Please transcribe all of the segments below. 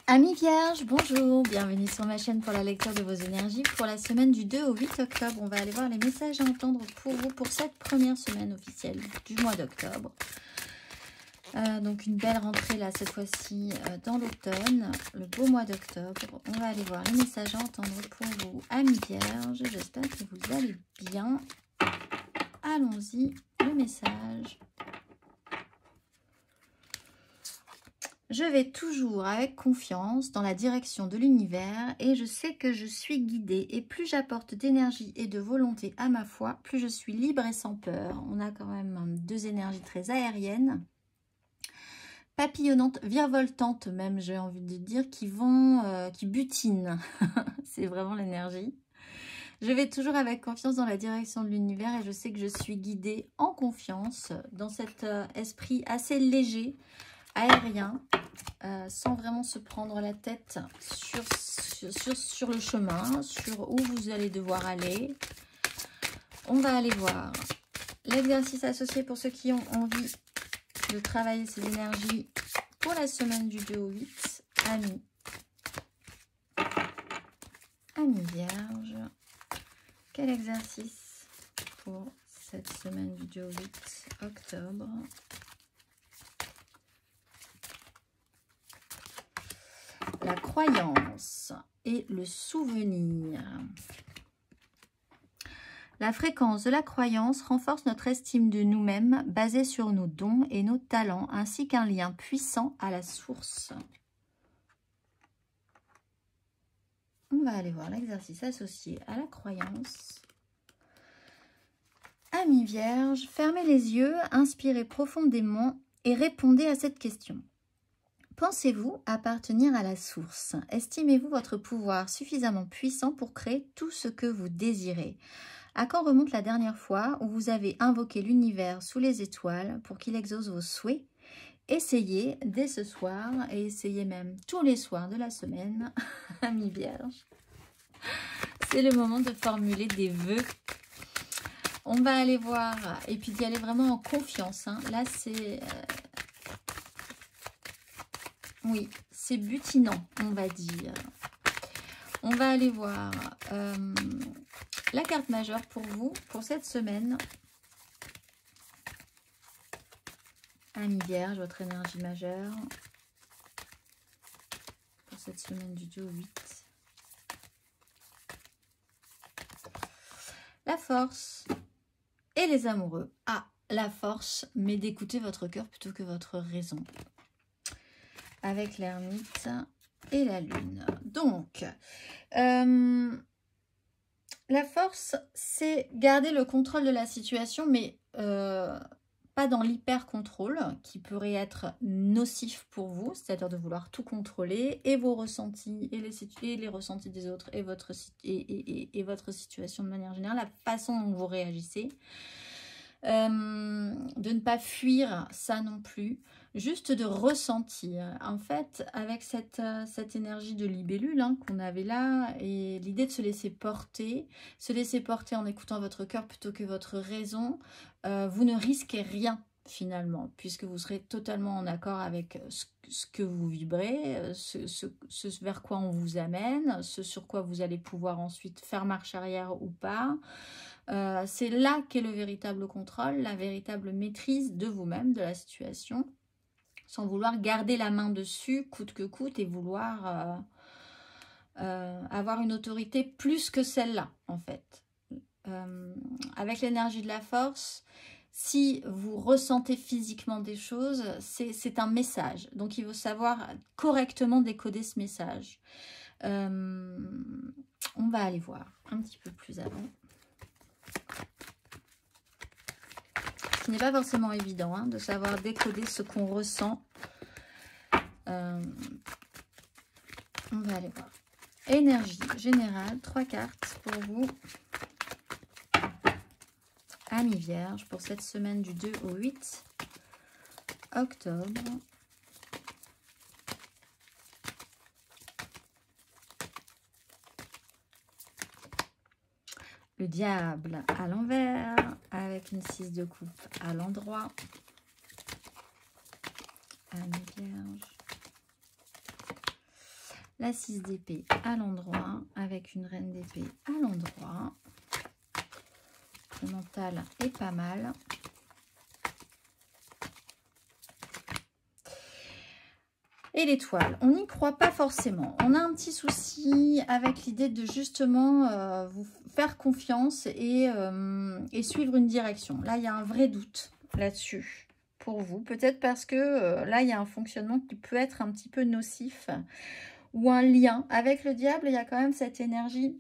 Amis vierges, bonjour, bienvenue sur ma chaîne pour la lecture de vos énergies pour la semaine du 2 au 8 octobre. On va aller voir les messages à entendre pour vous pour cette première semaine officielle du mois d'octobre. Donc une belle rentrée là cette fois-ci dans l'automne, le beau mois d'octobre. On va aller voir les messages à entendre pour vous, amis vierges. J'espère que vous allez bien. Allons-y, le message. Je vais toujours avec confiance dans la direction de l'univers et je sais que je suis guidée. Et plus j'apporte d'énergie et de volonté à ma foi, plus je suis libre et sans peur. On a quand même deux énergies très aériennes, papillonnantes, virevoltantes même, j'ai envie de dire, qui butinent. C'est vraiment l'énergie. Je vais toujours avec confiance dans la direction de l'univers et je sais que je suis guidée en confiance dans cet esprit assez léger, aérien, sans vraiment se prendre la tête sur le chemin, sur où vous allez devoir aller. On va aller voir l'exercice associé pour ceux qui ont envie de travailler ces énergies pour la semaine du 2 au 8. Amis vierges, quel exercice pour cette semaine du 2 au 8 octobre? La croyance et le souvenir. La fréquence de la croyance renforce notre estime de nous-mêmes basée sur nos dons et nos talents ainsi qu'un lien puissant à la source. On va aller voir l'exercice associé à la croyance. Amis vierges, fermez les yeux, inspirez profondément et répondez à cette question. Pensez-vous appartenir à la source? Estimez-vous votre pouvoir suffisamment puissant pour créer tout ce que vous désirez? À quand remonte la dernière fois où vous avez invoqué l'univers sous les étoiles pour qu'il exauce vos souhaits? Essayez dès ce soir et essayez même tous les soirs de la semaine, amis vierges. C'est le moment de formuler des vœux. On va aller voir et puis d'y aller vraiment en confiance. Là, c'est... Oui, c'est butinant, on va dire. On va aller voir la carte majeure pour vous, pour cette semaine. Amis vierges, votre énergie majeure. Pour cette semaine du 2 au 8. La force et les amoureux. Ah, la force, mais d'écouter votre cœur plutôt que votre raison. Avec l'ermite et la lune. Donc, la force, c'est garder le contrôle de la situation, mais pas dans l'hyper-contrôle, qui pourrait être nocif pour vous, c'est-à-dire de vouloir tout contrôler, et vos ressentis, et les ressentis des autres, et votre situation de manière générale, la façon dont vous réagissez. De ne pas fuir ça non plus, juste de ressentir. En fait, avec cette énergie de libellule qu'on avait là, et l'idée de se laisser porter en écoutant votre cœur plutôt que votre raison, vous ne risquez rien finalement, puisque vous serez totalement en accord avec ce que vous vibrez, ce vers quoi on vous amène, ce sur quoi vous allez pouvoir ensuite faire marche arrière ou pas. C'est là qu'est le véritable contrôle, la véritable maîtrise de vous-même, de la situation, sans vouloir garder la main dessus coûte que coûte et vouloir avoir une autorité plus que celle-là en fait. Avec l'énergie de la force, si vous ressentez physiquement des choses, c'est un message. Donc il faut savoir correctement décoder ce message. On va aller voir un petit peu plus avant. Ce n'est pas forcément évident de savoir décoder ce qu'on ressent. On va aller voir. Énergie générale, 3 cartes pour vous. Amis vierges, pour cette semaine du 2 au 8 octobre. Le diable à l'envers, avec une 6 de coupe à l'endroit. Amis vierges. La 6 d'épée à l'endroit, avec une reine d'épée à l'endroit. Le mental est pas mal. Et l'étoile, on n'y croit pas forcément. On a un petit souci avec l'idée de justement vous faire confiance et suivre une direction. Là, il y a un vrai doute là-dessus pour vous. Peut-être parce que là, il y a un fonctionnement qui peut être un petit peu nocif ou un lien. Avec le diable, il y a quand même cette énergie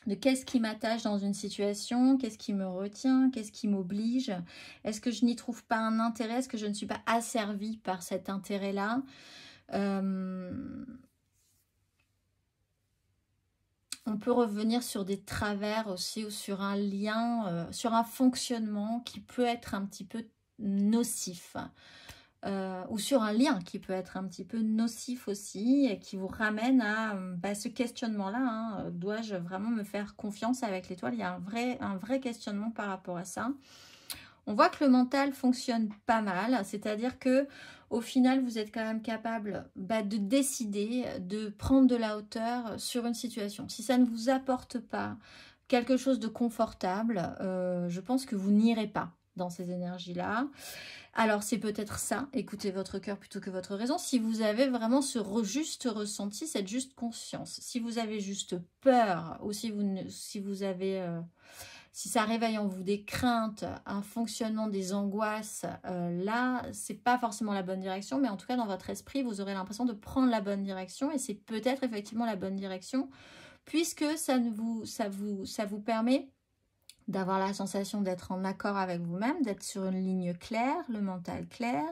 de qu'est-ce qui m'attache dans une situation, qu'est-ce qui me retient, qu'est-ce qui m'oblige. Est-ce que je n'y trouve pas un intérêt? Est-ce que je ne suis pas asservie par cet intérêt-là? On peut revenir sur des travers aussi ou sur un lien, sur un fonctionnement qui peut être un petit peu nocif. Ou sur un lien qui peut être un petit peu nocif aussi et qui vous ramène à ce questionnement-là. Hein. Dois-je vraiment me faire confiance avec l'étoile? Il y a un vrai questionnement par rapport à ça. On voit que le mental fonctionne pas mal, c'est-à-dire que au final, vous êtes quand même capable de décider, de prendre de la hauteur sur une situation. Si ça ne vous apporte pas quelque chose de confortable, je pense que vous n'irez pas dans ces énergies-là. Alors, c'est peut-être ça, écoutez votre cœur plutôt que votre raison. Si vous avez vraiment ce juste ressenti, cette juste conscience, si vous avez juste peur ou si vous avez... si ça réveille en vous des craintes, un fonctionnement, des angoisses, là, c'est pas forcément la bonne direction, mais en tout cas, dans votre esprit, vous aurez l'impression de prendre la bonne direction, et c'est peut-être effectivement la bonne direction, puisque ça vous permet d'avoir la sensation d'être en accord avec vous-même, d'être sur une ligne claire, le mental clair,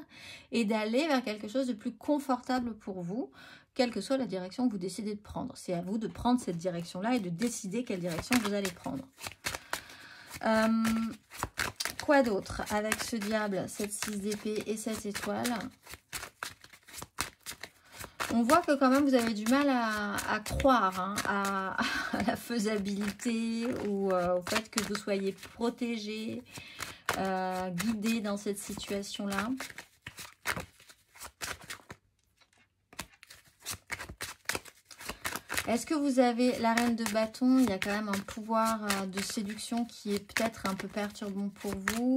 et d'aller vers quelque chose de plus confortable pour vous, quelle que soit la direction que vous décidez de prendre. C'est à vous de prendre cette direction-là et de décider quelle direction vous allez prendre. Quoi d'autre avec ce diable, cette 6 d'épée et cette étoile? On voit que quand même vous avez du mal à croire hein, à la faisabilité ou au fait que vous soyez protégé, guidé dans cette situation-là. Est-ce que vous avez la reine de bâton? Il y a quand même un pouvoir de séduction qui est peut-être un peu perturbant pour vous.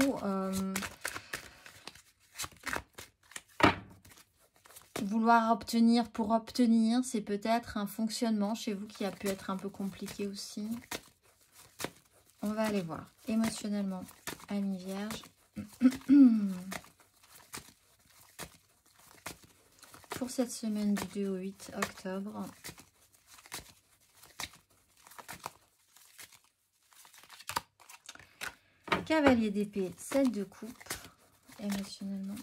Vouloir obtenir pour obtenir, c'est peut-être un fonctionnement chez vous qui a pu être un peu compliqué aussi. On va aller voir. Émotionnellement, Amis Vierge. Pour cette semaine du 2 au 8 octobre. Cavalier d'épée, 7 de coupe, émotionnellement.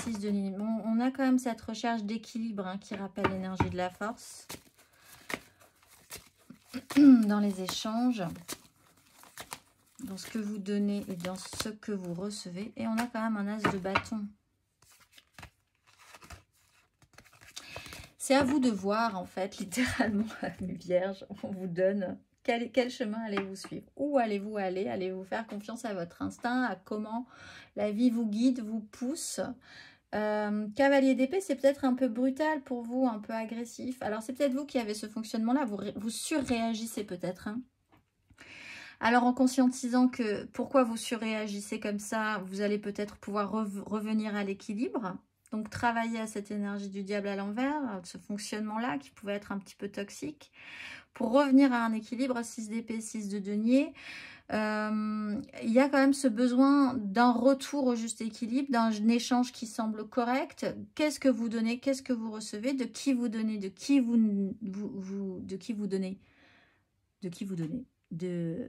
6 de ligne. Bon, on a quand même cette recherche d'équilibre hein, qui rappelle l'énergie de la force. Dans les échanges, dans ce que vous donnez et dans ce que vous recevez. Et on a quand même un as de bâton. C'est à vous de voir, en fait, littéralement, mes vierges. On vous donne quel chemin allez-vous suivre. Où allez-vous aller? Allez-vous faire confiance à votre instinct, à comment la vie vous guide, vous pousse? Cavalier d'épée, c'est peut-être un peu brutal pour vous, un peu agressif. Alors, c'est peut-être vous qui avez ce fonctionnement-là. Vous surréagissez peut-être. Hein. Alors, en conscientisant que pourquoi vous surréagissez comme ça, vous allez peut-être pouvoir revenir à l'équilibre. Donc, travailler à cette énergie du diable à l'envers, ce fonctionnement-là qui pouvait être un petit peu toxique, pour revenir à un équilibre, 6 d'épée, 6 de denier. Il y a quand même ce besoin d'un retour au juste équilibre, d'un échange qui semble correct. Qu'est-ce que vous donnez, qu'est-ce que vous recevez, de qui vous donnez, de qui vous donnez, de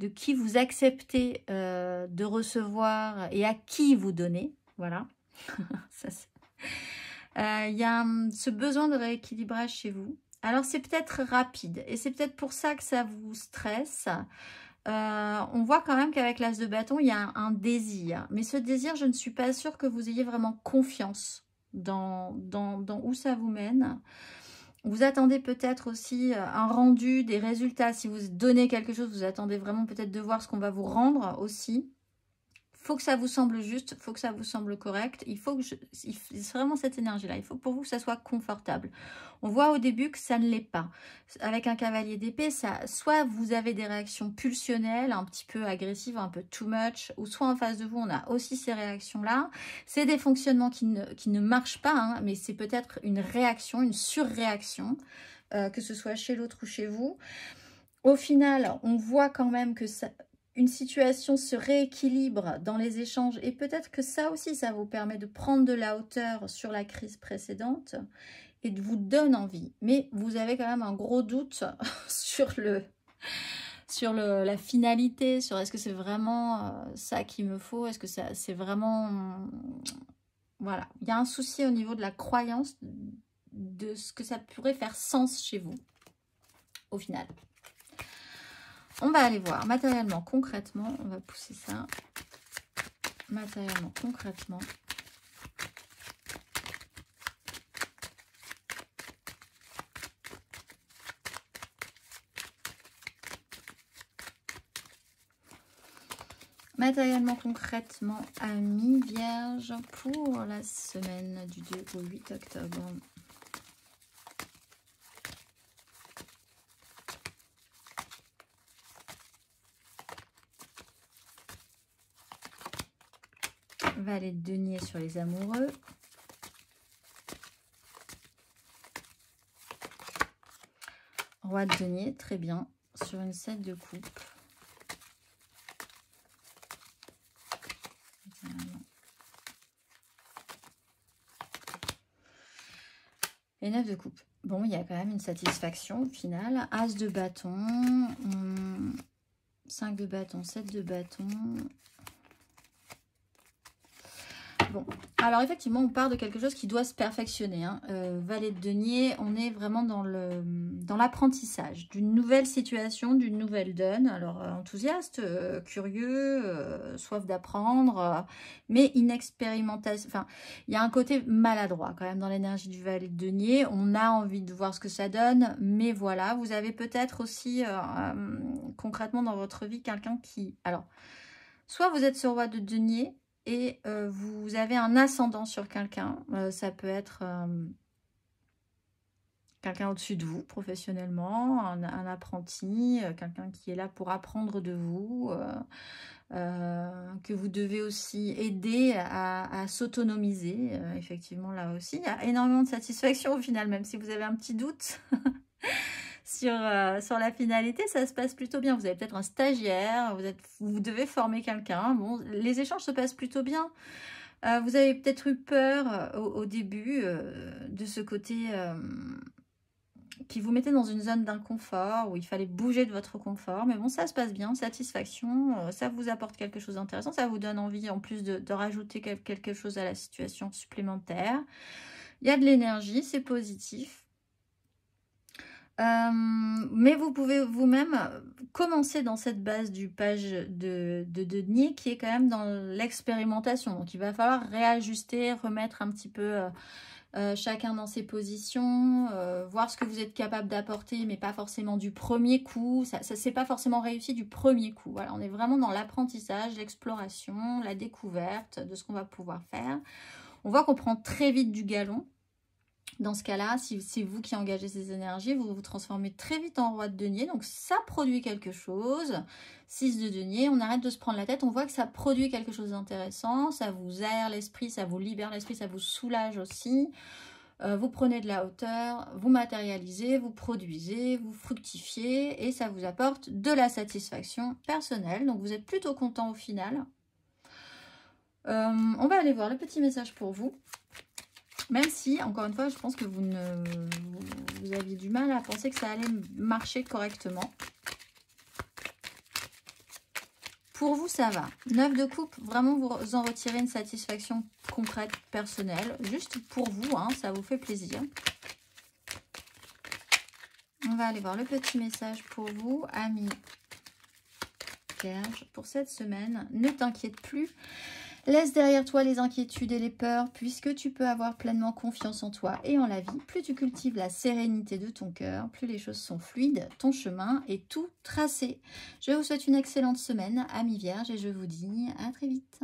qui vous acceptez de recevoir et à qui vous donnez. Voilà. Il y a ce besoin de rééquilibrage chez vous. Alors, c'est peut-être rapide et c'est peut-être pour ça que ça vous stresse. On voit quand même qu'avec l'as de bâton, il y a un désir. Mais ce désir, je ne suis pas sûre que vous ayez vraiment confiance dans où ça vous mène. Vous attendez peut-être aussi un rendu, des résultats. Si vous donnez quelque chose, vous attendez vraiment peut-être de voir ce qu'on va vous rendre aussi. faut que ça vous semble juste, faut que ça vous semble correct. Il faut que c'est vraiment cette énergie-là. Il faut pour vous que ça soit confortable. On voit au début que ça ne l'est pas. Avec un cavalier d'épée, soit vous avez des réactions pulsionnelles, un petit peu agressives, un peu too much, ou soit en face de vous, on a aussi ces réactions-là. C'est des fonctionnements qui ne marchent pas, hein, mais c'est peut-être une réaction, une surréaction, que ce soit chez l'autre ou chez vous. Au final, on voit quand même que une situation se rééquilibre dans les échanges et peut-être que ça aussi, ça vous permet de prendre de la hauteur sur la crise précédente et de vous donne envie. Mais vous avez quand même un gros doute sur la finalité, sur est-ce que c'est vraiment ça qu'il me faut, est-ce que c'est vraiment... Voilà, il y a un souci au niveau de la croyance de ce que ça pourrait faire sens chez vous, au final. On va aller voir matériellement, concrètement. On va pousser ça. Matériellement, concrètement. Matériellement, concrètement, amis vierges pour la semaine du 2 au 8 octobre. Valet de denier sur les amoureux. Roi de denier, très bien, sur une 7 de coupe. Et 9 de coupe. Bon, il y a quand même une satisfaction au final. As de bâton, 5 de bâton, 7 de bâton. Bon, alors effectivement, on part de quelque chose qui doit se perfectionner. Hein. Valet de denier, on est vraiment dans l'apprentissage d'une nouvelle situation, d'une nouvelle donne. Alors, enthousiaste, curieux, soif d'apprendre, mais inexpérimentation. Enfin, il y a un côté maladroit quand même dans l'énergie du valet de denier. On a envie de voir ce que ça donne, mais voilà, vous avez peut-être aussi concrètement dans votre vie quelqu'un qui... Alors, soit vous êtes ce roi de denier, et vous avez un ascendant sur quelqu'un. Ça peut être quelqu'un au-dessus de vous, professionnellement, un apprenti, quelqu'un qui est là pour apprendre de vous, que vous devez aussi aider à s'autonomiser. Effectivement, là aussi, il y a énormément de satisfaction au final, même si vous avez un petit doute. Sur la finalité, ça se passe plutôt bien. Vous avez peut-être un stagiaire, vous devez former quelqu'un. Bon, les échanges se passent plutôt bien. Vous avez peut-être eu peur au début de ce côté qui vous mettait dans une zone d'inconfort, où il fallait bouger de votre confort. Mais bon, ça se passe bien, satisfaction, ça vous apporte quelque chose d'intéressant, ça vous donne envie en plus de rajouter quelque chose à la situation supplémentaire. Il y a de l'énergie, c'est positif. Mais vous pouvez vous-même commencer dans cette base du page de denier qui est quand même dans l'expérimentation. Donc, il va falloir réajuster, remettre un petit peu chacun dans ses positions, voir ce que vous êtes capable d'apporter, mais pas forcément du premier coup. Ça c'est pas forcément réussi du premier coup. Voilà, on est vraiment dans l'apprentissage, l'exploration, la découverte de ce qu'on va pouvoir faire. On voit qu'on prend très vite du galon. Dans ce cas-là, si c'est vous qui engagez ces énergies, vous vous transformez très vite en roi de denier. Donc, ça produit quelque chose. 6 de denier, on arrête de se prendre la tête. On voit que ça produit quelque chose d'intéressant. Ça vous aère l'esprit, ça vous libère l'esprit, ça vous soulage aussi. Vous prenez de la hauteur, vous matérialisez, vous produisez, vous fructifiez. Et ça vous apporte de la satisfaction personnelle. Donc, vous êtes plutôt content au final. On va aller voir le petit message pour vous. Même si, encore une fois, je pense que vous aviez du mal à penser que ça allait marcher correctement. Pour vous, ça va. 9 de coupe, vraiment vous en retirez une satisfaction concrète, personnelle. Juste pour vous, hein, ça vous fait plaisir. On va aller voir le petit message pour vous, amis Vierge, pour cette semaine. Ne t'inquiète plus. Laisse derrière toi les inquiétudes et les peurs, puisque tu peux avoir pleinement confiance en toi et en la vie. Plus tu cultives la sérénité de ton cœur, plus les choses sont fluides, ton chemin est tout tracé. Je vous souhaite une excellente semaine, amis vierges, et je vous dis à très vite.